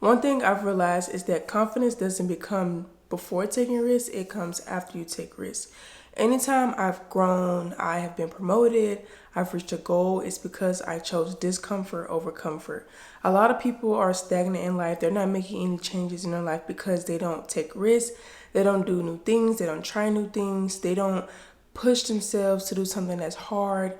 One thing I've realized is that confidence doesn't become before taking risks, it comes after you take risks. Anytime I've grown, I have been promoted, I've reached a goal, it's because I chose discomfort over comfort. A lot of people are stagnant in life. They're not making any changes in their life because they don't take risks, they don't do new things, they don't try new things, they don't push themselves to do something that's hard.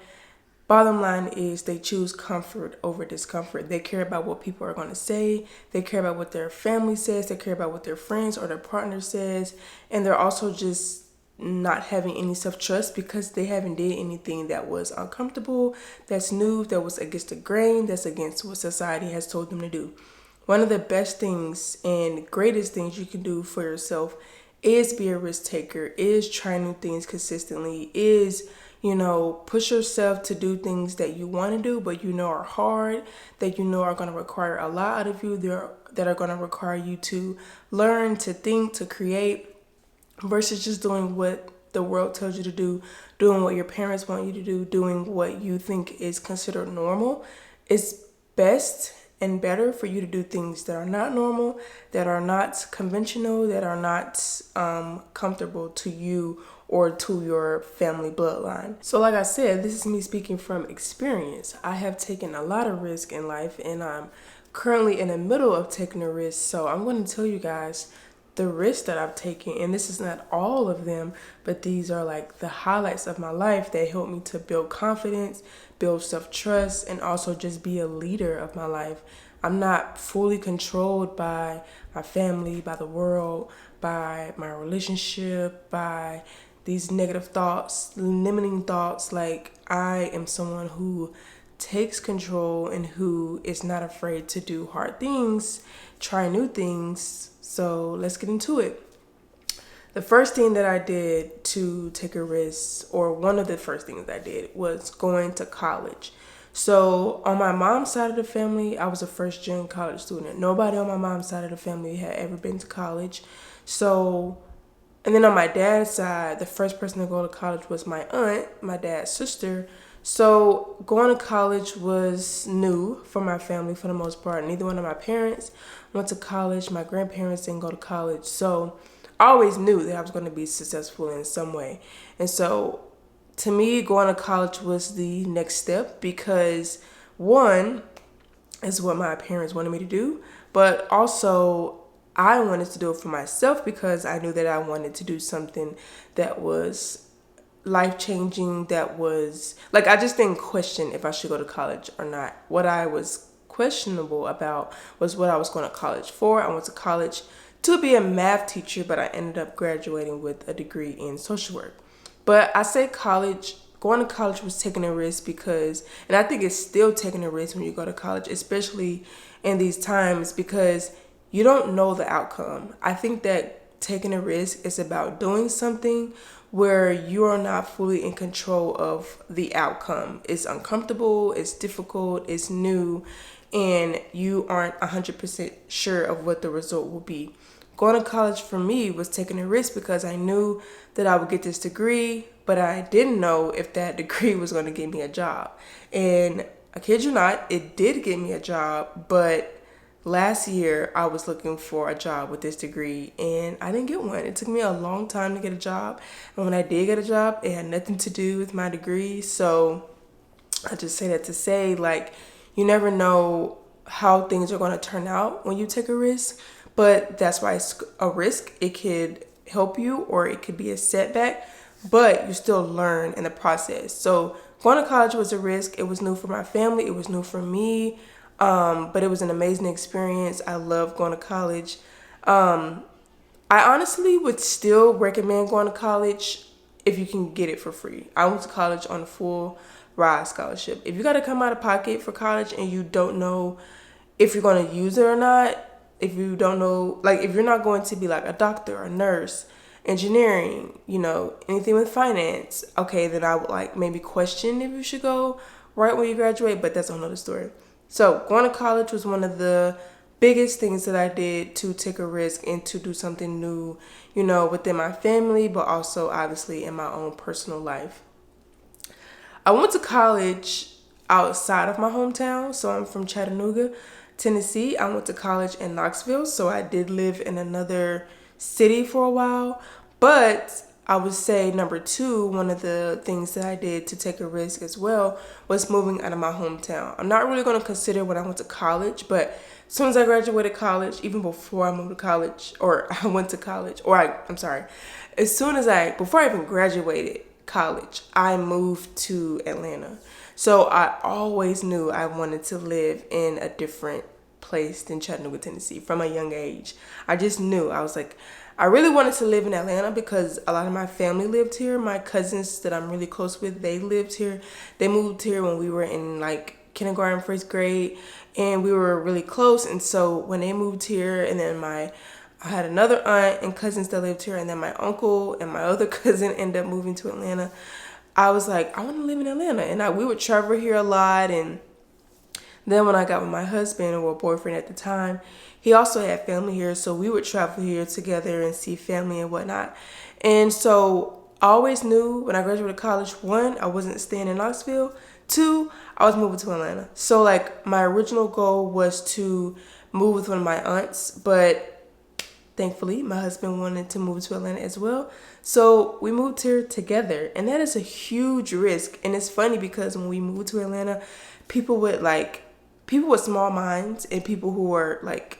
Bottom line is they choose comfort over discomfort. They care about what people are going to say. They care about what their family says. They care about what their friends or their partner says. And they're also just not having any self-trust because they haven't did anything that was uncomfortable, that's new, that was against the grain, that's against what society has told them to do. One of the best things and greatest things you can do for yourself is be a risk taker, is try new things consistently, is, push yourself to do things that you want to do, but are hard, that are going to require a lot out of you, that are going to require you to learn, to think, to create, versus just doing what the world tells you to do, doing what your parents want you to do, doing what you think is considered normal. It's best and better for you to do things that are not normal, that are not conventional, that are not comfortable to you or to your family bloodline. So like I said, this is me speaking from experience. I have taken a lot of risk in life and I'm currently in the middle of taking a risk. So I'm going to tell you guys the risks that I've taken, and this is not all of them, but these are like the highlights of my life that helped me to build confidence, build self-trust, and also just be a leader of my life. I'm not fully controlled by my family, by the world, by my relationship, by these negative thoughts, limiting thoughts. Like, I am someone who takes control and who is not afraid to do hard things, try new things. So let's get into it. The first thing that I did to take a risk, or one of the first things I did, was going to college. So on my mom's side of the family, I was a first gen college student. Nobody on my mom's side of the family had ever been to college. So, and then on my dad's side, the first person to go to college was my aunt, my dad's sister. So going to college was new for my family for the most part. Neither one of my parents went to college. My grandparents didn't go to college. So I always knew that I was going to be successful in some way. And so to me, going to college was the next step because, one, is what my parents wanted me to do, but also I wanted to do it for myself because I knew that I wanted to do something that was life changing, that was like, I just didn't question if I should go to college or not. What I was questionable about was what I was going to college for. I went to college to be a math teacher, but I ended up graduating with a degree in social work. But I say college, going to college was taking a risk because, and I think it's still taking a risk when you go to college, especially in these times, because you don't know the outcome. I think that taking a risk is about doing something where you are not fully in control of the outcome. It's uncomfortable, it's difficult, it's new, and you aren't 100% sure of what the result will be. Going to college for me was taking a risk because I knew that I would get this degree, but I didn't know if that degree was going to get me a job. And I kid you not, it did get me a job, but last year I was looking for a job with this degree and I didn't get one. It took me a long time to get a job. And when I did get a job, it had nothing to do with my degree. So I just say that to say, like, you never know how things are going to turn out when you take a risk, but that's why it's a risk. It could help you or it could be a setback, but you still learn in the process. So going to college was a risk. It was new for my family. It was new for me. But it was an amazing experience. I love going to college. I honestly would still recommend going to college if you can get it for free. I went to college on a full ride scholarship. If you got to come out of pocket for college and you don't know if you're going to use it or not, if you don't know, like if you're not going to be like a doctor, a nurse, engineering, anything with finance, okay, then I would like maybe question if you should go right when you graduate, but that's another story. So going to college was one of the biggest things that I did to take a risk and to do something new, within my family, but also obviously in my own personal life. I went to college outside of my hometown, so I'm from Chattanooga. Tennessee. I went to college in Knoxville, so I did live in another city for a while. But I would say number two, one of the things that I did to take a risk as well was moving out of my hometown. I'm not really going to consider when I went to college, but as soon as I graduated college, even before I moved to college, or I went to college, I'm sorry, before I even graduated college, I moved to Atlanta. So I always knew I wanted to live in a different place than Chattanooga, Tennessee from a young age. I just knew. I was like, I really wanted to live in Atlanta because a lot of my family lived here. My cousins that I'm really close with, they lived here. They moved here when we were in like kindergarten, first grade, and we were really close. And so when they moved here, and then I had another aunt and cousins that lived here, and then my uncle and my other cousin ended up moving to Atlanta. I was like, I want to live in Atlanta. And we would travel here a lot. And then when I got with my husband, or boyfriend at the time, he also had family here. So we would travel here together and see family and whatnot. And so I always knew when I graduated college, one, I wasn't staying in Knoxville. Two, I was moving to Atlanta. So like my original goal was to move with one of my aunts, but thankfully, my husband wanted to move to Atlanta as well. So we moved here together. And that is a huge risk. And it's funny because when we moved to Atlanta, people with small minds and people who were like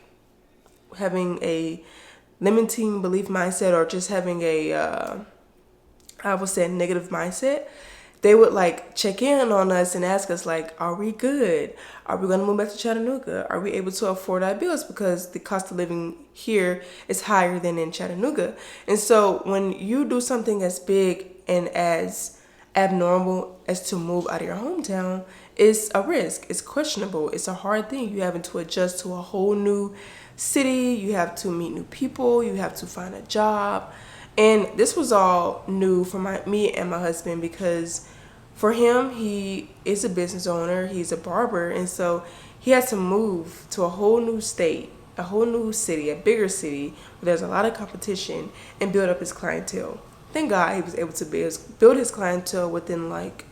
having a limiting belief mindset, or just having I would say a negative mindset, they would like check in on us and ask us like, are we good? Are we going to move back to Chattanooga? Are we able to afford our bills? Because the cost of living here is higher than in Chattanooga. And so when you do something as big and as abnormal as to move out of your hometown, it's a risk. It's questionable. It's a hard thing. You having to adjust to a whole new city. You have to meet new people. You have to find a job. And this was all new for me and my husband, because for him, he is a business owner, he's a barber, and so he had to move to a whole new state, a whole new city, a bigger city where there's a lot of competition, and build up his clientele. Thank God he was able to build his clientele within like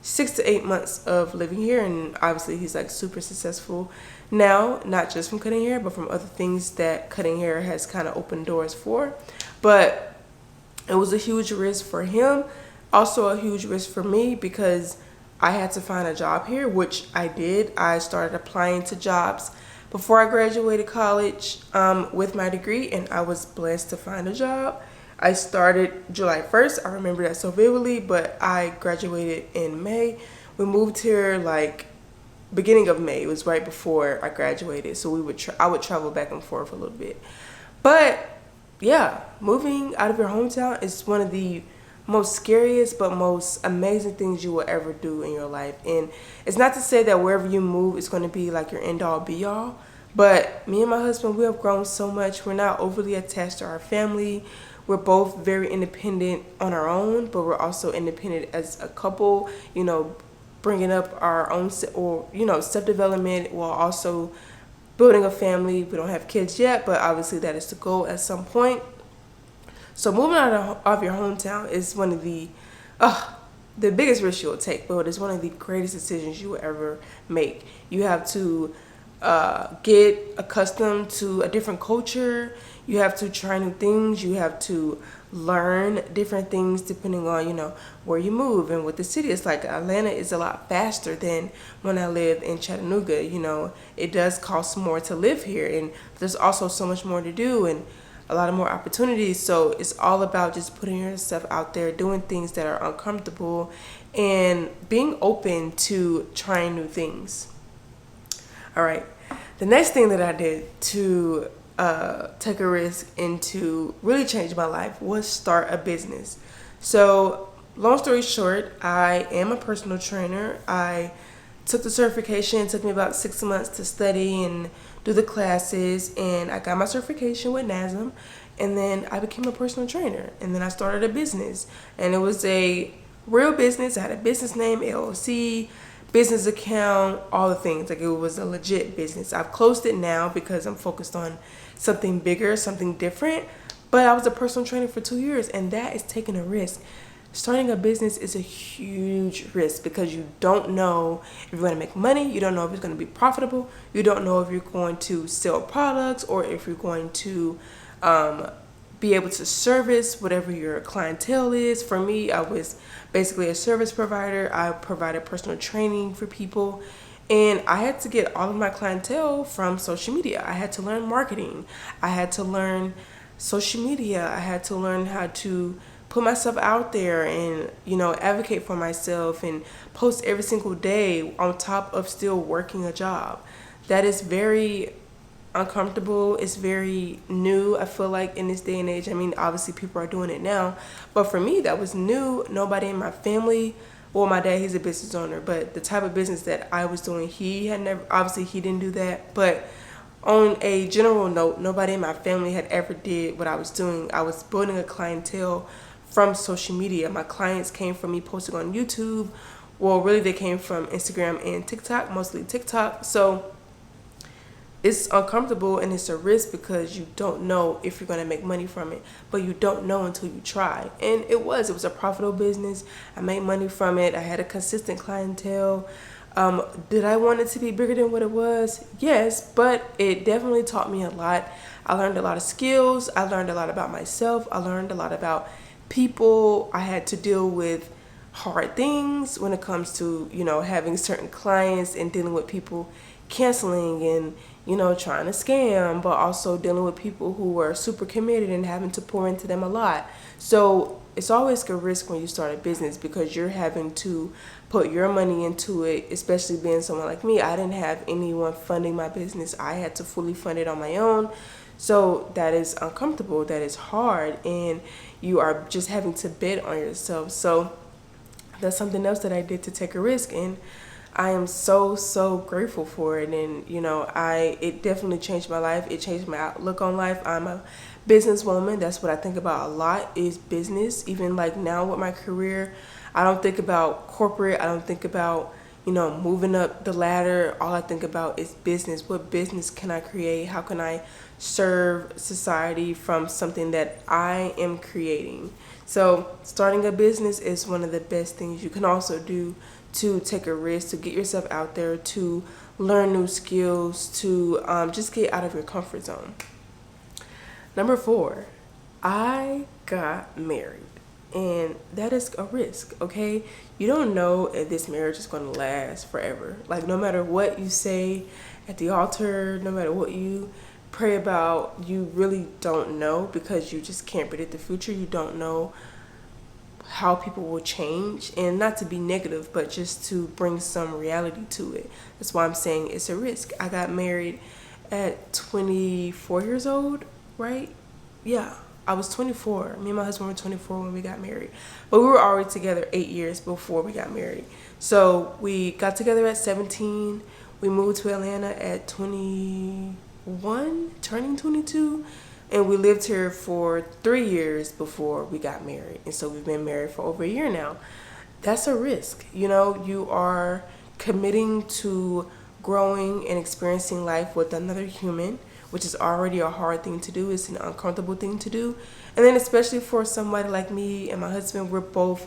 6 to 8 months of living here, and obviously he's like super successful now, not just from cutting hair, but from other things that cutting hair has kind of opened doors for. But it was a huge risk for him, also a huge risk for me, because I had to find a job here, which I did. I started applying to jobs before I graduated college with my degree, and I was blessed to find a job. I started July 1st. I remember that so vividly, but I graduated in May. We moved here like beginning of May. It was right before I graduated, so I would travel back and forth a little bit. But yeah, moving out of your hometown is one of the most scariest but most amazing things you will ever do in your life. And it's not to say that wherever you move it's going to be like your end all be all, but me and my husband, we have grown so much. We're not overly attached to our family. We're both very independent on our own, but we're also independent as a couple, bringing up our own self-development while also building a family. We don't have kids yet, but obviously that is the goal at some point. So moving out of your hometown is one of the biggest risks you'll take, but it's one of the greatest decisions you will ever make. You have to get accustomed to a different culture. You have to try new things. You have to learn different things depending on, where you move and what the city is like. Atlanta is a lot faster than when I lived in Chattanooga. It does cost more to live here, and there's also so much more to do and a lot of more opportunities. So it's all about just putting yourself out there, doing things that are uncomfortable, and being open to trying new things. All right. The next thing that I did to take a risk and to really change my life was start a business. So long story short, I am a personal trainer. I took the certification. It took me about 6 months to study and do the classes, and I got my certification with NASM, and then I became a personal trainer, and then I started a business, and it was a real business. I had a business name, LLC, business account, all the things. Like, it was a legit business. I've closed it now because I'm focused on something bigger, something different, but I was a personal trainer for 2 years, and that is taking a risk. Starting a business is a huge risk because you don't know if you're going to make money, you don't know if it's going to be profitable, you don't know if you're going to sell products or if you're going to be able to service whatever your clientele is. For me, I was basically a service provider. I provided personal training for people, and I had to get all of my clientele from social media. I had to learn marketing. I had to learn social media. I had to learn how to put myself out there and, advocate for myself and post every single day on top of still working a job. That is very uncomfortable. It's very new, I feel like, in this day and age. I mean, obviously people are doing it now, but for me that was new. Nobody in my family, well, my dad, he's a business owner, but the type of business that I was doing, he had never, obviously he didn't do that. But on a general note, nobody in my family had ever did what I was doing. I was building a clientele from social media. My clients came from me posting on YouTube. Well, really they came from Instagram and TikTok, mostly TikTok. So it's uncomfortable and it's a risk because you don't know if you're going to make money from it, but you don't know until you try. And it was a profitable business. I made money from it. I had a consistent clientele. Did I want it to be bigger than what it was? Yes, but it definitely taught me a lot. I learned a lot of skills. I learned a lot about myself. I learned a lot about people. I had to deal with hard things when it comes to, having certain clients and dealing with people canceling and, trying to scam, but also dealing with people who are super committed and having to pour into them a lot. So it's always a risk when you start a business because you're having to put your money into it, especially being someone like me. I didn't have anyone funding my business. I had to fully fund it on my own. So that is uncomfortable, that is hard, and you are just having to bet on yourself. So that's something else that I did to take a risk, and I am so grateful for it. And it definitely changed my life. It changed my outlook on life. I'm a businesswoman. That's what I think about a lot, is business. Even like now with my career, I don't think about corporate. I don't think about moving up the ladder. All I think about is business. What business can I create? How can I serve society from something that I am creating? So starting a business is one of the best things you can also do to take a risk, to get yourself out there, to learn new skills, to just get out of your comfort zone. Number 4, I got married. And that is a risk, okay? You don't know if this marriage is going to last forever. Like, no matter what you say at the altar, no matter what you pray about, you really don't know, because you just can't predict the future. You don't know how people will change, and not to be negative, but just to bring some reality to it. That's why I'm saying it's a risk. I got married at 24 years old, right? Yeah, I was 24. Me and my husband were 24 when we got married, but we were already together 8 years before we got married. So we got together at 17. We moved to Atlanta at 21, turning 22. And we lived here for 3 years before we got married. And so we've been married for over a year now. That's a risk. You are committing to growing and experiencing life with another human, which is already a hard thing to do. It's an uncomfortable thing to do. And then especially for somebody like me and my husband, we're both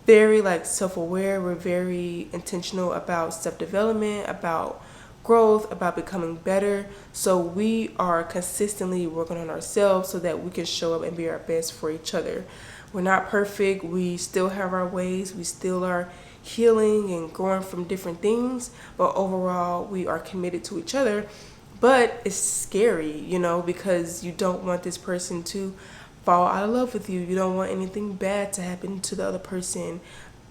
very self-aware. We're very intentional about self-development, about growth, about becoming better. So we are consistently working on ourselves so that we can show up and be our best for each other. We're not perfect. We still have our ways. We still are healing and growing from different things. But overall, we are committed to each other. But it's scary, because you don't want this person to fall out of love with you. You don't want anything bad to happen to the other person.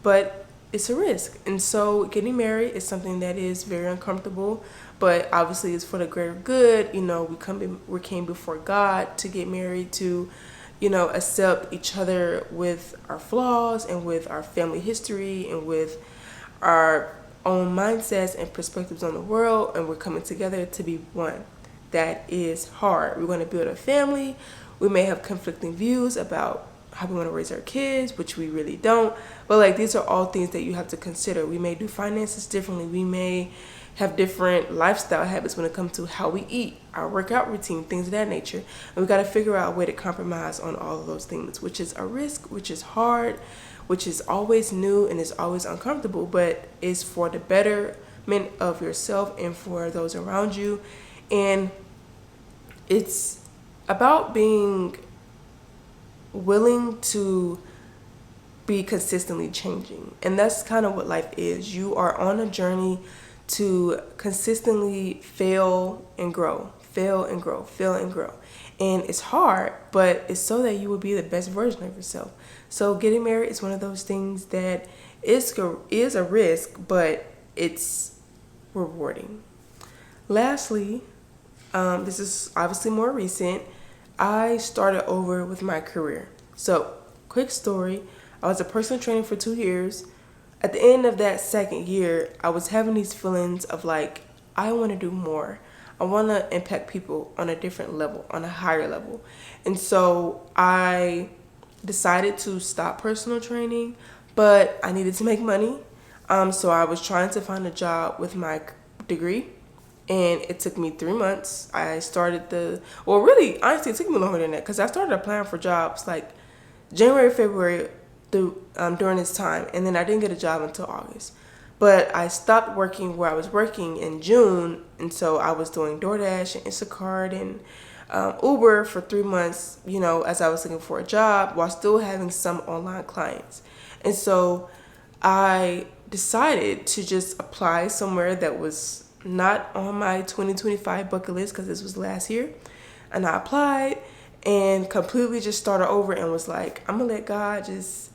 But it's a risk. And so getting married is something that is very uncomfortable, but obviously it's for the greater good. We came before God to get married, to accept each other with our flaws and with our family history and with our own mindsets and perspectives on the world, and we're coming together to be one. That is hard. We're going to build a family. We may have conflicting views about how we want to raise our kids, which we really don't. But these are all things that you have to consider. We may do finances differently. We may have different lifestyle habits when it comes to how we eat, our workout routine, things of that nature. And we got to figure out a way to compromise on all of those things, which is a risk, which is hard, which is always new and is always uncomfortable, but is for the betterment of yourself and for those around you. And it's about being willing to be consistently changing. And that's kind of what life is. You are on a journey to consistently fail and grow, fail and grow, fail and grow. And it's hard, but it's so that you will be the best version of yourself. So getting married is one of those things that is a risk, but it's rewarding. Lastly, this is obviously more recent. I started over with my career. So, quick story. I was a personal trainer for 2 years. At the end of that second year, I was having these feelings of like, I want to do more. I want to impact people on a different level, on a higher level. And so I decided to stop personal training, but I needed to make money. So I was trying to find a job with my degree, and it took me 3 months. I started really, honestly, it took me longer than that because I started applying for jobs like January, February, during this time, and then I didn't get a job until August. But I stopped working where I was working in June, and so I was doing DoorDash and Instacart and Uber for 3 months, as I was looking for a job while still having some online clients. And so I decided to just apply somewhere that was not on my 2025 bucket list because this was last year. And I applied and completely just started over and was like, I'm going to let God just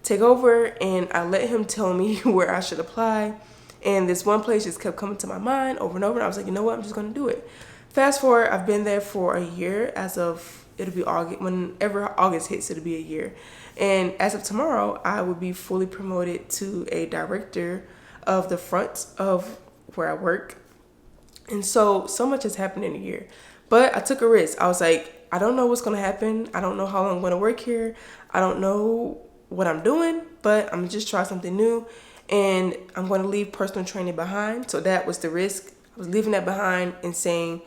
take over. And I let him tell me where I should apply. And this one place just kept coming to my mind over and over. And I was like, you know what? I'm just going to do it. Fast forward, I've been there for a year. As of, it'll be August. Whenever August hits, it'll be a year. And as of tomorrow, I will be fully promoted to a director of the front of where I work. And so much has happened in a year. But I took a risk. I was like, I don't know what's going to happen. I don't know how long I'm going to work here. I don't know what I'm doing, but I'm going to just try something new. And I'm going to leave personal training behind. So that was the risk. I was leaving that behind and saying,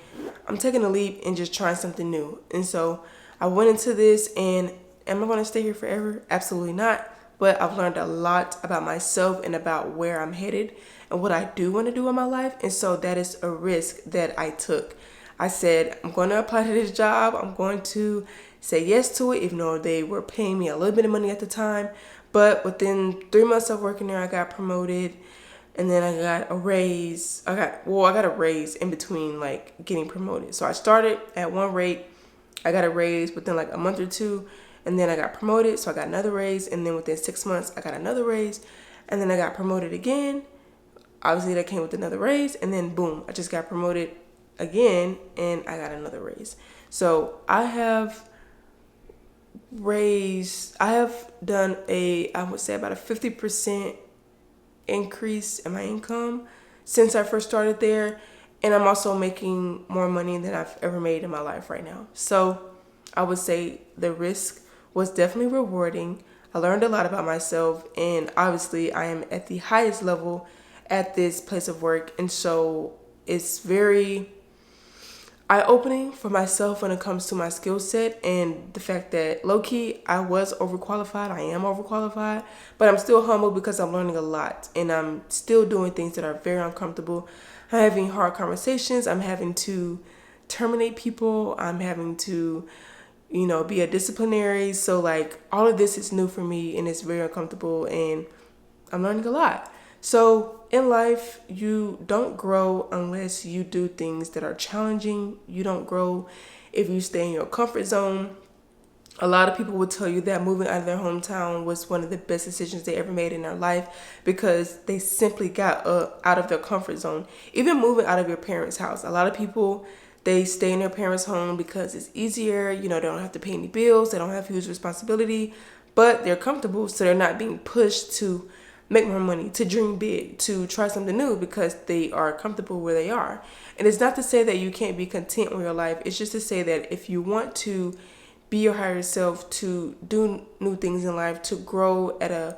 I'm taking a leap and just trying something new. And so I went into this, and am I going to stay here forever? Absolutely not. But I've learned a lot about myself and about where I'm headed and what I do want to do in my life. And so that is a risk that I took. I said, I'm going to apply to this job. I'm going to say yes to it, even though they were paying me a little bit of money at the time. But within 3 months of working there, I got promoted. And then I got a raise. I got a raise in between like getting promoted. So I started at one rate. I got a raise within like a month or two. And then I got promoted. So I got another raise. And then within 6 months, I got another raise. And then I got promoted again. Obviously, that came with another raise. And then boom, I just got promoted again. And I got another raise. So I have done I would say about a 50% increase in my income since I first started there, and I'm also making more money than I've ever made in my life right now. So I would say the risk was definitely rewarding. I learned a lot about myself, and obviously I am at the highest level at this place of work, and so it's very eye-opening for myself when it comes to my skill set and the fact that low-key I was overqualified. I am overqualified, but I'm still humble because I'm learning a lot, and I'm still doing things that are very uncomfortable. I'm having hard conversations. I'm having to terminate people. I'm having to, be a disciplinary. So like all of this is new for me, and it's very uncomfortable, and I'm learning a lot. So in life, you don't grow unless you do things that are challenging. You don't grow if you stay in your comfort zone. A lot of people will tell you that moving out of their hometown was one of the best decisions they ever made in their life because they simply got out of their comfort zone. Even moving out of your parents' house. A lot of people, they stay in their parents' home because it's easier. They don't have to pay any bills. They don't have huge responsibility, but they're comfortable, so they're not being pushed to make more money, to dream big, to try something new because they are comfortable where they are. And it's not to say that you can't be content with your life. It's just to say that if you want to be your higher self, to do new things in life, to grow at a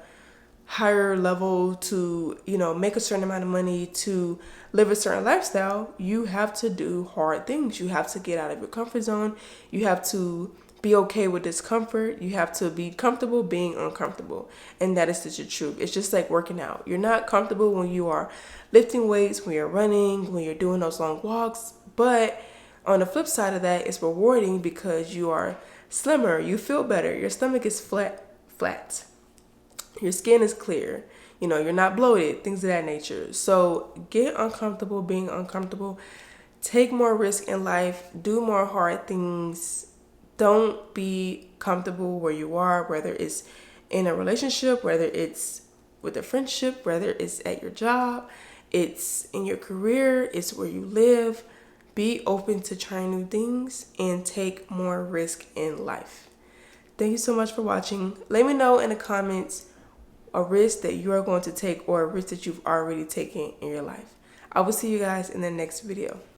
higher level, to, make a certain amount of money, to live a certain lifestyle, you have to do hard things. You have to get out of your comfort zone. You have to be okay with discomfort. You have to be comfortable being uncomfortable. And that is the truth. It's just like working out. You're not comfortable when you are lifting weights, when you're running, when you're doing those long walks. But on the flip side of that, it's rewarding because you are slimmer. You feel better. Your stomach is flat. Your skin is clear. You're not bloated, things of that nature. So get uncomfortable being uncomfortable. Take more risk in life. Do more hard things. Don't be comfortable where you are, whether it's in a relationship, whether it's with a friendship, whether it's at your job, it's in your career, it's where you live. Be open to trying new things and take more risk in life. Thank you so much for watching. Let me know in the comments a risk that you are going to take or a risk that you've already taken in your life. I will see you guys in the next video.